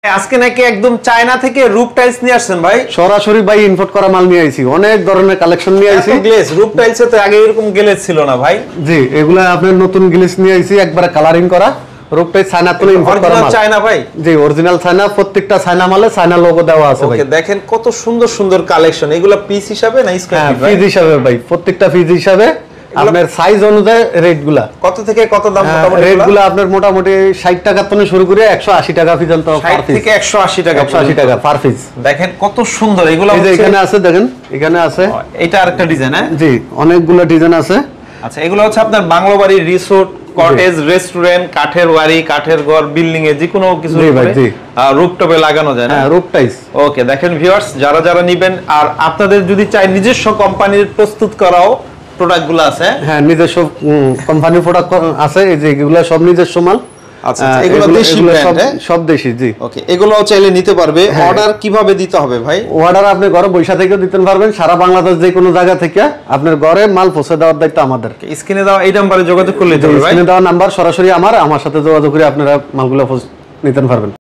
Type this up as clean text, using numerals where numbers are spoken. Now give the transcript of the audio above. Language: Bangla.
আজকে নাকি একদম চায়না থেকে রূপ টাইলস নিয়ে আসছেন ভাই? সরাসরি ভাই ইম্পোর্ট করা মাল নিয়ে আইছি, অনেক ধরনের কালেকশন নিয়ে আইছি। গ্লেজ রূপ টাইলসে তো আগে এরকম গ্লেজ ছিল না ভাই। জি, এগুলা আপনার নতুন গ্লেজ নিয়ে আইছি, একবারে কালারিং করা। রূপ টাইলস চায়না থেকে ইম্পোর্ট করা মাল। চায়না ভাই? জি, অরিজিনাল চায়না। প্রত্যেকটা চায়না মালে চায়না লোগো দেওয়া আছে ভাই। ওকে, দেখেন কত সুন্দর সুন্দর কালেকশন। এগুলা পিস হিসাবে না স্কয়ার ফিট? পিস হিসাবে ভাই, প্রত্যেকটা পিস হিসাবে। আপনার সাইজ অনুযায়ী রেটগুলা কত থেকে কত দাম মোটামুটি? রেটগুলা আপনার মোটামুটি 60 টাকা থেকে শুরু করে 180 টাকা পর্যন্ত পার পিস। 60 থেকে 180 টাকা 180 টাকা পার পিস। দেখেন কত সুন্দর এগুলো। এই যে এখানে আছে, দেখেন এখানে আছে। এটা আরেকটা ডিজাইন। হ্যাঁ জি, অনেকগুলো ডিজাইন আছে। আচ্ছা, এগুলো হচ্ছে আপনার বাংলো বাড়ি, রিসোর্ট, কটেজ, রেস্টুরেন্ট, কাঠের বাড়ি, কাঠের ঘর, বিল্ডিং এ যে কোনো কিছু রুফটপে লাগানো যায় না? হ্যাঁ, রুফ টাইলস। ওকে, দেখেন ভিউয়ার্স, যারা যারা নেবেন আর আপনাদের যদি চাই নিজস্ব কোম্পানির প্রস্তুত করাও প্রোডাক্টগুলো আছে। হ্যাঁ, নিজস্ব কোম্পানির প্রোডাক্ট আছে। এই যে এগুলো সব নিজস্ব মাল। আচ্ছা, এগুলো দেশি ব্র্যান্ড? সব দেশি। জি, ওকে, এগুলো চাইলে নিতে পারবে। অর্ডার কিভাবে দিতে হবে ভাই? অর্ডার আপনি ঘরে বৈশা থেকে দিতে পারবেন, সারা বাংলাদেশ যে কোনো জায়গা থেকে আপনার ঘরে মাল পৌঁছে দেওয়ার দায়িত্ব আমাদের। স্ক্রিনে দেওয়া এই নাম্বারে যোগাযোগ করলে হবে ভাই। স্ক্রিনে দেওয়া নাম্বার, সরাসরি আমার সাথে যোগাযোগ করে আপনারা মালগুলো নিতে পারবেন।